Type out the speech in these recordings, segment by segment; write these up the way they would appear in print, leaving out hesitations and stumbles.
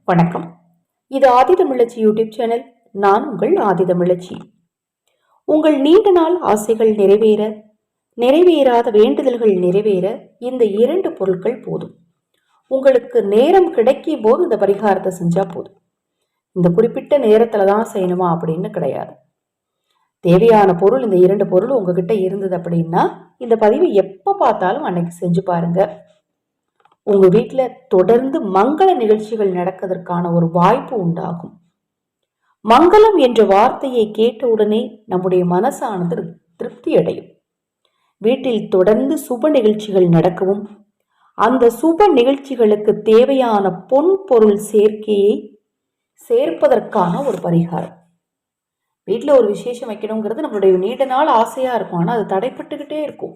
வணக்கம். இது ஆதிதமிழச்சி YouTube channel. நான் உங்கள் ஆதிதமிழச்சி. உங்கள் நீண்ட நாள் ஆசைகள் நிறைவேற, நிறைவேறாத வேண்டுதல்கள் நிறைவேற இந்த 2 பொருட்கள் போதும். உங்களுக்கு நேரம் கிடைக்கும் போது இந்த பரிகாரத்தை செஞ்சா போதும். இந்த குறிப்பிட்ட நேரத்துல தான் செய்யணுமா அப்படின்னு கிடையாது. தேவையான பொருள் இந்த 2 பொருள் உங்ககிட்ட இருந்தது அப்படின்னா இந்த பதிவை எப்ப பார்த்தாலும் அன்னைக்கு செஞ்சு பாருங்க. உங்க வீட்டில் தொடர்ந்து மங்கள நிகழ்ச்சிகள் நடக்கிறதுக்கான ஒரு வாய்ப்பு உண்டாகும். மங்களம் என்ற வார்த்தையை கேட்டவுடனே நம்முடைய மனசானது திருப்தி அடையும். வீட்டில் தொடர்ந்து சுப நிகழ்ச்சிகள் நடக்கவும், அந்த சுப நிகழ்ச்சிகளுக்கு தேவையான பொன் பொருள் சேர்க்கையை சேர்ப்பதற்கான ஒரு பரிகாரம். வீட்டில் ஒரு விசேஷம் வைக்கணுங்கிறது நம்மளுடைய நீண்ட நாள் ஆசையா இருக்கும். ஆனால் அது தடைப்பட்டுக்கிட்டே இருக்கும்.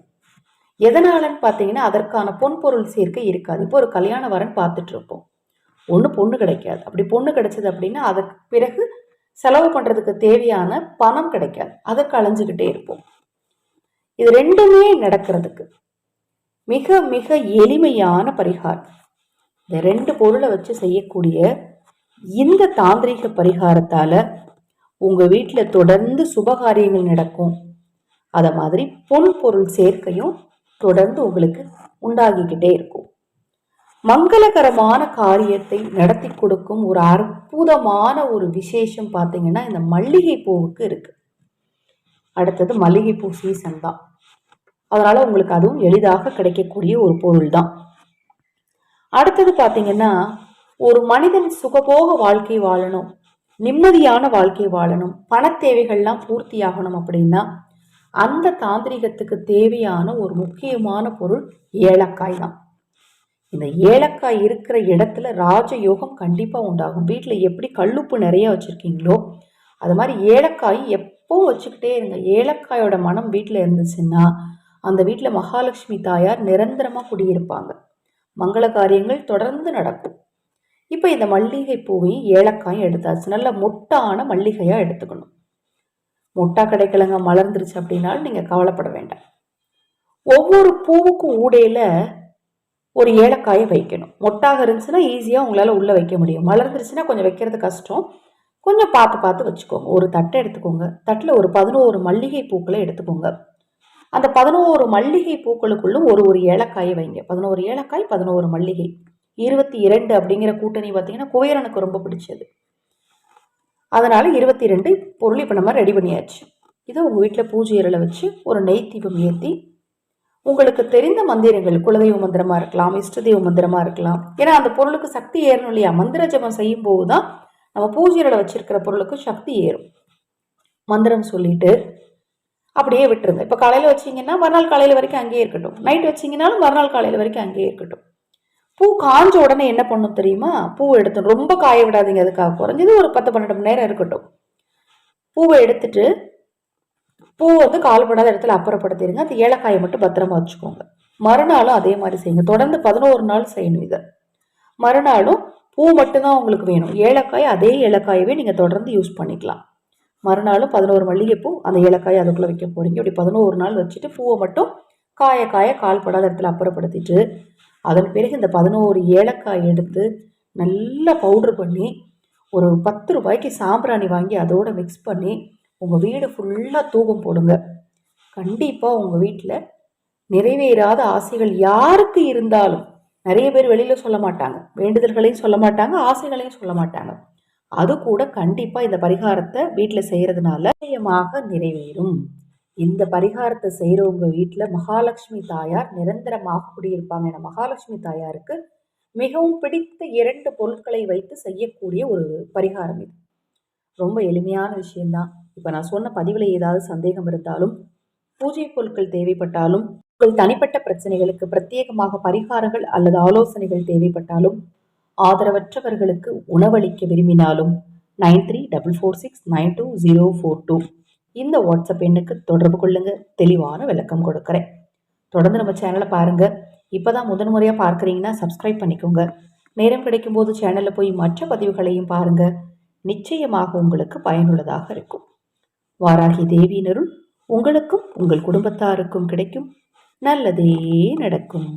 எதனாலன்னு பார்த்தீங்கன்னா அதற்கான பொன்பொருள் சேர்க்கை இருக்காது. இப்போ ஒரு கல்யாண வரன் பார்த்துட்டு இருப்போம், ஒன்று பொண்ணு கிடைக்காது. அப்படி பொண்ணு கிடைச்சது அப்படின்னா அதற்கு பிறகு செலவு பண்ணுறதுக்கு தேவையான பணம் கிடைக்காது. அதற்கு அலைஞ்சுக்கிட்டே இருப்போம். இது ரெண்டுமே நடக்கிறதுக்கு மிக மிக எளிமையான பரிகாரம். இந்த 2 பொருளை வச்சு செய்யக்கூடிய இந்த தாந்திரிக பரிகாரத்தால உங்க வீட்டில் தொடர்ந்து சுபகாரியங்கள் நடக்கும். அதை மாதிரி பொன் பொருள் சேர்க்கையும் தொடர்ந்து உங்களுக்கு உண்டாகிக்கிட்டே இருக்கும். மங்களகரமான காரியத்தை நடத்தி கொடுக்கும் ஒரு அற்புதமான ஒரு விசேஷம் பார்த்தீங்கன்னா இந்த மல்லிகை பூவுக்கு இருக்கு. அடுத்தது மல்லிகைப்பூ சீசன் தான். அதனால உங்களுக்கு அதுவும் எளிதாக கிடைக்கக்கூடிய ஒரு பொருள் தான். அடுத்தது பார்த்தீங்கன்னா ஒரு மனிதன் சுகபோக வாழ்க்கை வாழணும், நிம்மதியான வாழ்க்கை வாழணும், பண தேவைகள்லாம் பூர்த்தி ஆகணும் அப்படின்னா அந்த தாந்திரிகத்துக்கு தேவையான ஒரு முக்கியமான பொருள் ஏலக்காய் தான். இந்த ஏலக்காய் இருக்கிற இடத்துல ராஜயோகம் கண்டிப்பா உண்டாகும். வீட்டில் எப்படி கல்லுப்பு நிறைய வச்சிருக்கீங்களோ அது மாதிரி ஏலக்காய் எப்போ வச்சுக்கிட்டே இருங்க. ஏலக்காயோட மனம் வீட்டில் இருந்துச்சுன்னா அந்த வீட்டில் மகாலட்சுமி தாயார் நிரந்தரமா குடியிருப்பாங்க. மங்கள காரியங்கள் தொடர்ந்து நடக்கும். இப்போ இந்த மல்லிகை பூவையும் ஏலக்காயும் எடுத்தாச்சு. நல்ல மொட்டான மல்லிகையா எடுத்துக்கணும். மொட்டா கிடைக்கலங்க, மலர்ந்துருச்சு அப்படின்னாலும் நீங்க கவலைப்பட வேண்டாம். ஒவ்வொரு பூவுக்கும் ஊடையில ஒரு ஏலக்காயை வைக்கணும். மொட்டாக இருந்துச்சுன்னா ஈஸியா உங்களால உள்ள வைக்க முடியும். மலர்ந்துருச்சுன்னா கொஞ்சம் வைக்கிறது கஷ்டம். கொஞ்சம் பார்த்து பார்த்து வச்சுக்கோங்க. ஒரு தட்டை எடுத்துக்கோங்க. தட்டில் ஒரு 11 மல்லிகை பூக்களை எடுத்துக்கோங்க. அந்த 11 மல்லிகை பூக்களுக்குள்ளும் ஒரு ஏலக்காயை வைங்க. 11 ஏலக்காய், 11 மல்லிகை, 22 அப்படிங்கிற கூட்டணி பார்த்தீங்கன்னா குபேரனுக்கு ரொம்ப பிடிச்சது. அதனால 22 பொருள் இப்போ நம்ம ரெடி பண்ணியாச்சு. இதை உங்கள் வீட்டில் பூஜை அறையில் வச்சு ஒரு நெய் தீபம் ஏற்றி உங்களுக்கு தெரிந்த மந்திரங்கள், குலதெய்வ மந்திரமாக இருக்கலாம், இஷ்ட தெய்வ மந்திரமாக இருக்கலாம். ஏன்னா அந்த பொருளுக்கு சக்தி ஏறணும் இல்லையா? மந்திர ஜபம் செய்யும் போது தான் நம்ம பூஜை அறையில் வச்சிருக்கிற பொருளுக்கு சக்தி ஏறும். மந்திரம் சொல்லிட்டு அப்படியே விட்டுருங்க. இப்போ காலையில் வச்சிங்கன்னா மறுநாள் காலையில் வரைக்கும் அங்கேயே இருக்கட்டும். நைட் வச்சிங்கனாலும் மறுநாள் காலையில் வரைக்கும் அங்கேயே இருக்கட்டும். பூ காஞ்ச உடனே என்ன பண்ணும் தெரியுமா? பூ எடுத்து ரொம்ப காய விடாதீங்க. அதுக்காக குறைஞ்சது ஒரு 10-12 மணி நேரம் இருக்கட்டும். பூவை எடுத்துட்டு பூ வந்து கால்படாத இடத்துல அப்புறப்படுத்திடுங்க. அந்த ஏலக்காயை மட்டும் பத்திரமா வச்சுக்கோங்க. மறுநாளும் அதே மாதிரி செய்யுங்க. தொடர்ந்து 11 நாள் செய்யணும் இதை. மறுநாளும் பூ மட்டும்தான் உங்களுக்கு வேணும். ஏலக்காய் அதே ஏலக்காயவே நீங்கள் தொடர்ந்து யூஸ் பண்ணிக்கலாம். மறுநாளும் 11 மல்லிகைப்பூ, அந்த ஏலக்காயை அதுக்குள்ளே வைக்க போறீங்க. இப்படி 11 நாள் வச்சுட்டு பூவை மட்டும் காய கால்படாத இடத்துல அப்புறப்படுத்திட்டு அதன் பிறகு இந்த 11 ஏலக்காய் எடுத்து நல்லா பவுட்ரு பண்ணி ஒரு 10 ரூபாய்க்கு சாம்பிராணி வாங்கி அதோட மிக்ஸ் பண்ணி உங்கள் வீடு ஃபுல்லாக தூபம் போடுங்க. கண்டிப்பாக உங்கள் வீட்டில் நிறைவேறாத ஆசைகள் யாருக்கு இருந்தாலும், நிறைய பேர் வெளியில் சொல்ல மாட்டாங்க, வேண்டுதல்களையும் சொல்ல மாட்டாங்க, ஆசைகளையும் சொல்ல மாட்டாங்க, அது கூட கண்டிப்பாக இந்த பரிகாரத்தை வீட்டில் செய்கிறதுனால நிச்சயமாக நிறைவேறும். இந்த பரிகாரத்தை செய்கிறவங்க வீட்டில் மகாலட்சுமி தாயார் நிரந்தரமாக குடியிருப்பாங்க. ஏன்னா மகாலட்சுமி தாயாருக்கு மிகவும் பிடித்த 2 பொருட்களை வைத்து செய்யக்கூடிய ஒரு பரிகாரம் இது. ரொம்ப எளிமையான விஷயம்தான். இப்போ நான் சொன்ன பதிவில் ஏதாவது சந்தேகம் இருந்தாலும், பூஜை பொருட்கள் தேவைப்பட்டாலும், உங்கள் தனிப்பட்ட பிரச்சனைகளுக்கு பிரத்யேகமாக பரிகாரங்கள் அல்லது ஆலோசனைகள் தேவைப்பட்டாலும், ஆதரவற்றவர்களுக்கு உணவளிக்க விரும்பினாலும் 9344692042 இந்த வாட்ஸ்அப் எண்ணுக்கு தொடர்பு கொள்ளுங்க. தெளிவான விளக்கம் கொடுக்குறேன். தொடர்ந்து நம்ம சேனலை பாருங்க. இப்போதான் முதன்முறையாக பார்க்குறீங்கன்னா சப்ஸ்கிரைப் பண்ணிக்கோங்க. நேரம் கிடைக்கும் போது சேனலில் போய் மற்ற பதிவுகளையும் பாருங்க. நிச்சயமாக உங்களுக்கு பயனுள்ளதாக இருக்கும். வாராகி தேவியினருள் உங்களுக்கும் உங்கள் குடும்பத்தாருக்கும் கிடைக்கும். நல்லதே நடக்கும்.